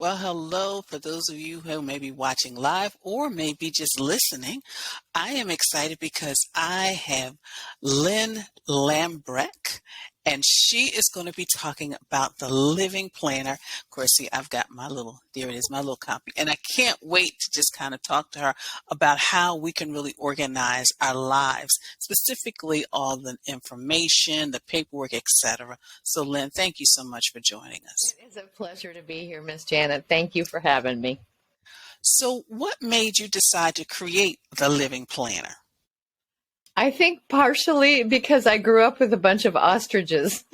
Well, hello for those of you who may be watching live or maybe just listening. I am excited because I have Lynn Lambrecht, and she is going to be talking about the living planner. Of course, see, I've got there it is, my little copy. And I can't wait to just kind of talk to her about how we can really organize our lives, specifically all the information, the paperwork, etc. So, Lynn, thank you so much for joining us. It is a pleasure to be here, Miss Janet. Thank you for having me. So, what made you decide to create the Living Planner? I think partially because I grew up with a bunch of ostriches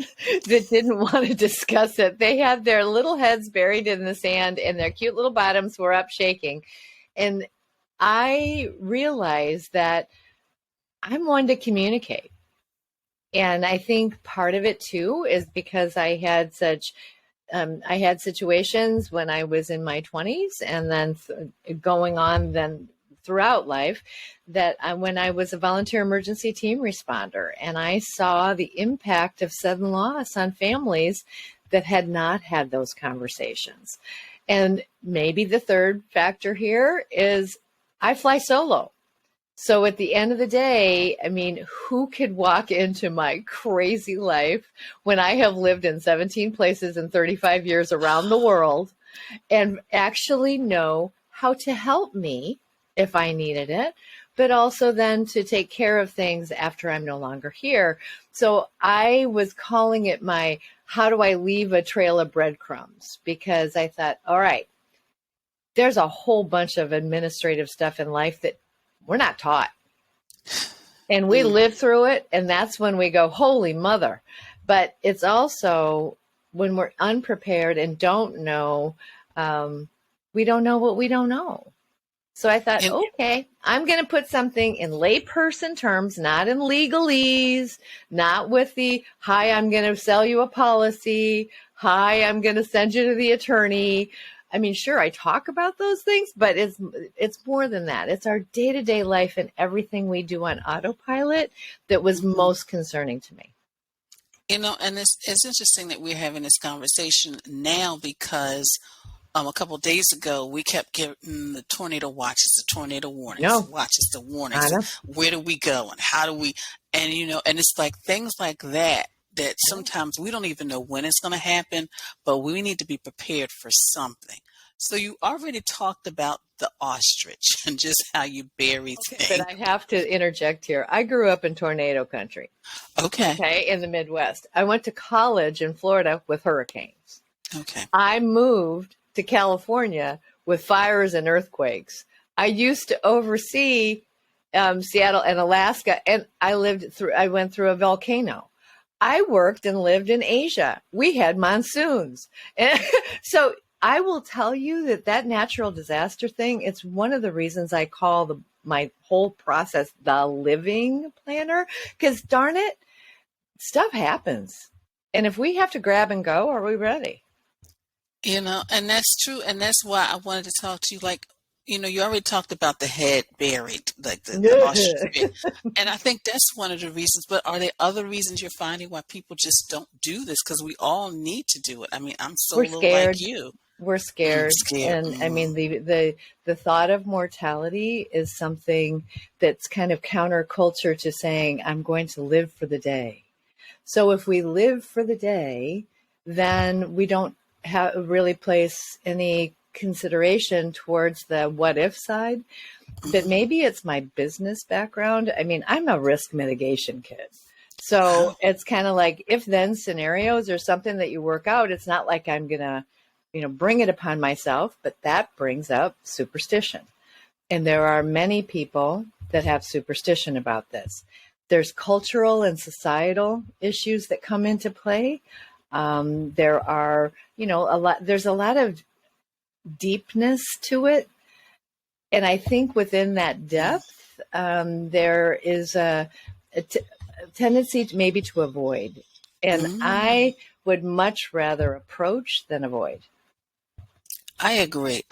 that didn't want to discuss it. They had their little heads buried in the sand and their cute little bottoms were up shaking. And I realized that I'm one to communicate. And I think part of it too is because I had situations when I was in my 20s and then going on then throughout life that when I was a volunteer emergency team responder and I saw the impact of sudden loss on families that had not had those conversations. And maybe the third factor here is I fly solo. So at the end of the day, I mean, who could walk into my crazy life when I have lived in 17 places in 35 years around the world and actually know how to help me if I needed it, but also then to take care of things after I'm no longer here. So I was calling it my, how do I leave a trail of breadcrumbs? Because I thought, all right, there's a whole bunch of administrative stuff in life that we're not taught. And we live through it, and that's when we go, holy mother. But it's also when we're unprepared and don't know, we don't know what we don't know. So I thought, okay, I'm going to put something in layperson terms, not in legalese, not with the, hi, I'm going to sell you a policy. Hi, I'm going to send you to the attorney. I mean, sure, I talk about those things, but it's more than that. It's our day-to-day life and everything we do on autopilot that was most concerning to me. You know, and it's interesting that we're having this conversation now because a couple of days ago, we kept getting the tornado watches, the tornado warnings, the watches, the warnings. Where do we go and how do we, and and it's like things like that sometimes we don't even know when it's going to happen, but we need to be prepared for something. So you already talked about the ostrich and just how you bury things. But I have to interject here. I grew up in tornado country. Okay. In the Midwest. I went to college in Florida with hurricanes. Okay. I moved to California with fires and earthquakes. I used to oversee Seattle and Alaska, and I went through a volcano. I worked and lived in Asia. We had monsoons. And so I will tell you that natural disaster thing, it's one of the reasons I call my whole process the living planner, because darn it, stuff happens. And if we have to grab and go, are we ready? And that's true. And that's why I wanted to talk to you. Like, you already talked about the head buried, like the ostrich. And I think that's one of the reasons. But are there other reasons you're finding why people just don't do this? Because we all need to do it. I mean, I'm solo like you. We're scared. And I mean, the thought of mortality is something that's kind of counterculture to saying, I'm going to live for the day. So if we live for the day, then we don't really place any consideration towards the what if side, but maybe it's my business background. I mean, I'm a risk mitigation kid. So it's kind of like if then scenarios or something that you work out. It's not like I'm going to, bring it upon myself, but that brings up superstition. And there are many people that have superstition about this. There's cultural and societal issues that come into play. There are, there's a lot of deepness to it. And I think within that depth, there is a tendency maybe to avoid. And I would much rather approach than avoid. I agree.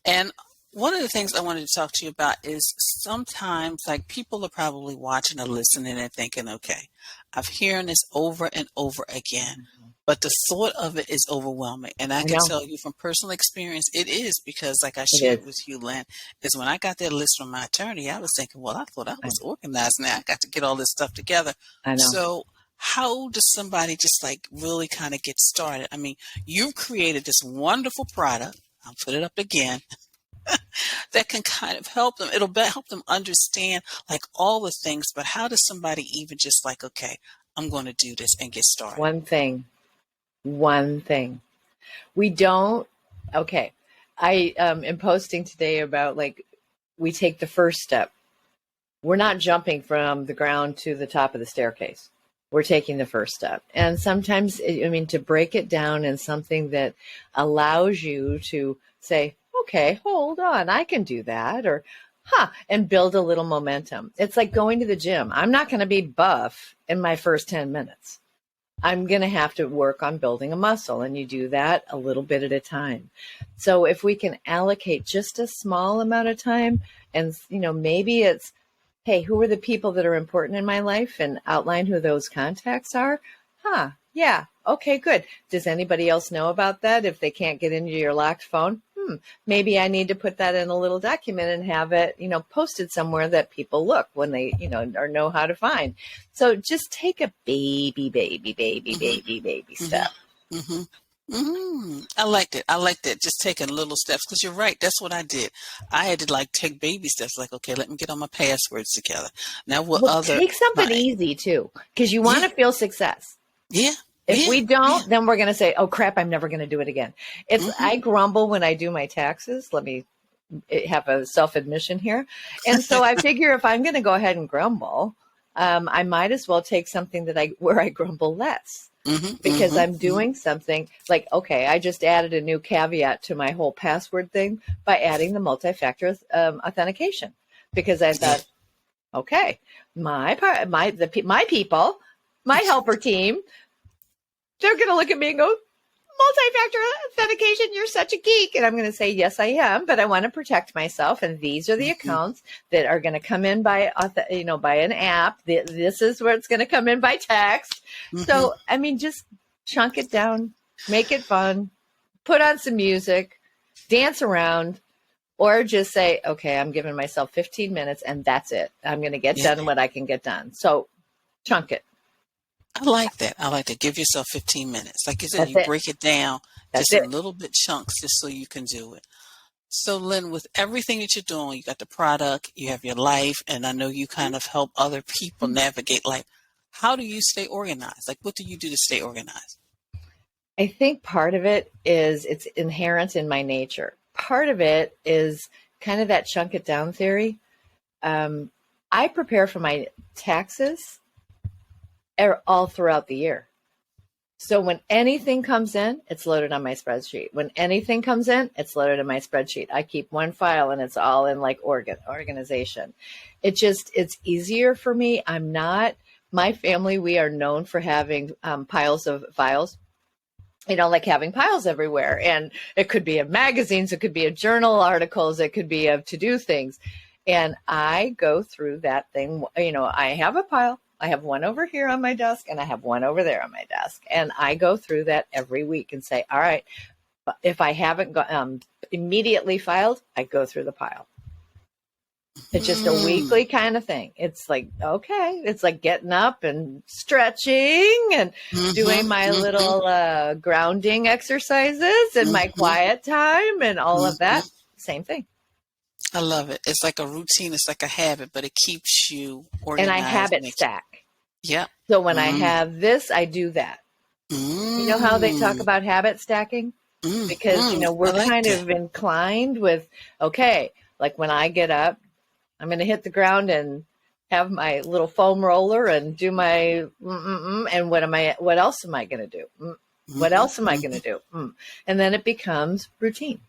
And one of the things I wanted to talk to you about is sometimes like people are probably watching or listening and thinking, okay, I've hearing this over and over again. but the thought of it is overwhelming. And I I can know tell you from personal experience, it is because, like I it shared is. with you, Lynn, is when I got that list from my attorney, I was thinking, well, I thought I I, was organized. Now I got to get all this stuff together. I know. So, how does somebody just like really kind of get started? I mean, you've created this wonderful product. I'll put it up again that can kind of help them. Help them understand like all the things, but how does somebody even just like, okay, I'm going to do this and get started? One thing. One thing. We don't. Okay. I am posting today about like we take the first step. We're not jumping from the ground to the top of the staircase. We're taking the first step. And sometimes, I mean, to break it down in something that allows you to say, okay, hold on, I can do that. Or, and build a little momentum. It's like going to the gym. I'm not going to be buff in my first 10 minutes. I'm going to have to work on building a muscle, and you do that a little bit at a time. So if we can allocate just a small amount of time, and maybe it's, hey, who are the people that are important in my life, and outline who those contacts are. Yeah, okay, good. Does anybody else know about that if they can't get into your locked phone? Maybe I need to put that in a little document and have it, posted somewhere that people look when they, or know how to find. So just take a baby step. Mm-hmm. I liked it. I liked it. Just taking little steps. Because you're right. That's what I did. I had to like take baby steps. Like, okay, let me get all my passwords together. Now, what Well, other? take something My easy too, because you want yeah, to feel success. yeah, If yeah, we yeah. don't, then we're going to say, oh crap, I'm never going to do it again. Mm-hmm. I grumble when I do my taxes. Let me have a self-admission here. And so I figure if I'm going to go ahead and grumble, I might as well take something where I grumble less, Mm-hmm. because Mm-hmm. I'm doing something like, okay, I just added a new caveat to my whole password thing by adding the multi-factor authentication, because I Yeah. thought, okay, my people, my helper team, they're going to look at me and go, multi-factor authentication, you're such a geek. And I'm going to say, yes, I am, but I want to protect myself. And these are the Mm-hmm. accounts that are going to come in by an app. This is where it's going to come in by text. Mm-hmm. So, I mean, just chunk it down, make it fun, put on some music, dance around, or just say, okay, I'm giving myself 15 minutes and that's it. I'm going to get Yeah. done what I can get done. So chunk it. I like that. I like to give yourself 15 minutes. Like you said, That's you it. break it down That's just in it. little bit chunks just so you can do it. So, Lynn, with everything that you're doing, you got the product, you have your life, and I know you kind of help other people navigate life. How do you stay organized? Like, what do you do to stay organized? I think part of it is it's inherent in my nature. Part of it is kind of that chunk it down theory. I prepare for my taxes all throughout the year. So when anything comes in, it's loaded on my spreadsheet. When anything comes in, it's loaded in my spreadsheet. I keep one file and it's all in like organization. It's easier for me. My family, we are known for having piles of files, like having piles everywhere. And it could be of magazines, it could be of journal articles, it could be of to-do things. And I go through that thing. I have a pile. I have one over here on my desk and I have one over there on my desk. And I go through that every week and say, all right, if I haven't immediately filed, I go through the pile. It's just a Mm, weekly kind of thing. It's like, okay, it's like getting up and stretching and doing mm-hmm, my mm-hmm, little grounding exercises and my mm-hmm, quiet time and all of mm-hmm. that. Same thing. I love it. It's like a routine. It's like a habit, but it keeps you And I organized. habit stack. Yep. So when I Mm, have this, I do that. You know how they talk mm, about habit stacking? Because, I we're like kind that. of inclined with, okay, like when I get up, I'm going to hit the ground and have my little foam roller and do my and what else am I going to do? What Mm-hmm, else am I going to mm-hmm, do? And then it becomes routine.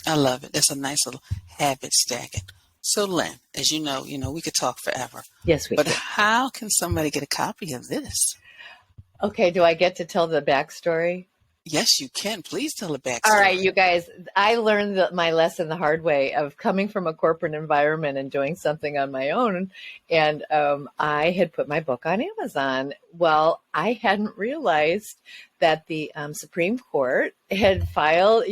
I love it. That's a nice little habit stacking. So, Lynn, as you know, we could talk forever, Yes, we but can. how can somebody get a copy of this? Okay, do I get to tell the backstory? Yes, you can. Please tell a All right, backstory. you guys, I learned my lesson the hard way of coming from a corporate environment and doing something on my own. And I had put my book on Amazon. Well, I hadn't realized that the Supreme Court had filed,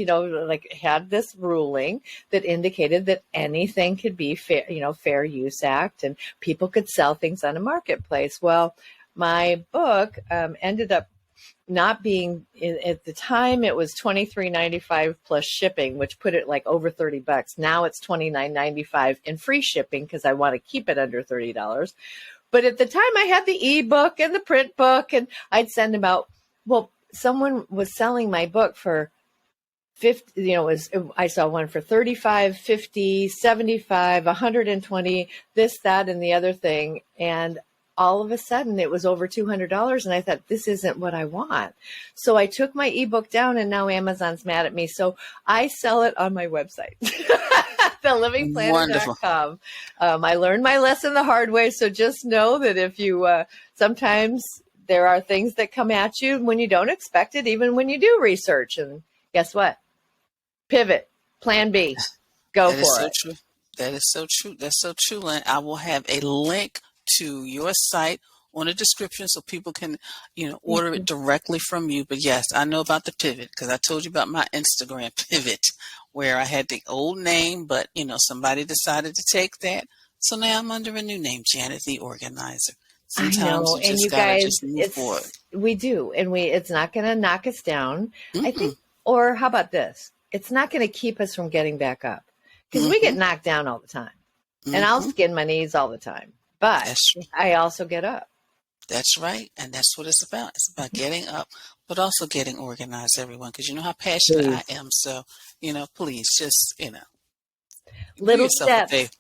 like had this ruling that indicated that anything could be fair, Fair Use Act, and people could sell things on a marketplace. Well, my book ended up not being at the time it was $23.95 plus shipping, which put it like over $30. Now it's $29.95 and free shipping because I want to keep it under $30. But at the time I had the ebook and the print book, and I'd send them out. Well, someone was selling my book for 50, I saw one for 35, 50, 75, 120, this, that, and the other thing. And all of a sudden it was over $200. And I thought, this isn't what I want. So I took my ebook down, and now Amazon's mad at me. So I sell it on my website, Wonderful. thelivingplanet.com. I learned my lesson the hard way. So just know that if you, sometimes there are things that come at you when you don't expect it, even when you do research. And guess what? Pivot, plan B, go That is for so it. true. That is so true. That's so true, Lynn. I will have a link to your site on the description so people can, Thank order it you. directly from you. But yes, I know about the pivot because I told you about my Instagram pivot where I had the old name, but somebody decided to take that. So now I'm under a new name, Janet the Organizer. I Sometimes know. you And just you gotta guys, just move forward. we do. And it's not going to knock us down. I Mm-mm. think, or how about this? It's not going to keep us from getting back up, because we Mm-hmm. get knocked down all the time, and I'll Mm-hmm. skin my knees all the time, but That's true. I also get up. That's right. And that's what it's about. It's about getting up, but also getting organized, everyone, because you know how passionate I Please. am. So, please just, do Little yourself a steps, favor.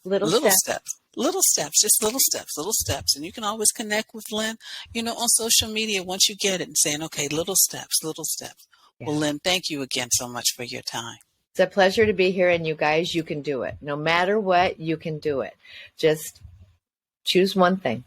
little Little steps. steps, just little steps. And you can always connect with Lynn, on social media once you get it and saying, okay, little steps, little steps. Well, Yeah. Lynn, thank you again so much for your time. It's a pleasure to be here. And you guys, you can do it. No matter what, you can do it. Just choose one thing.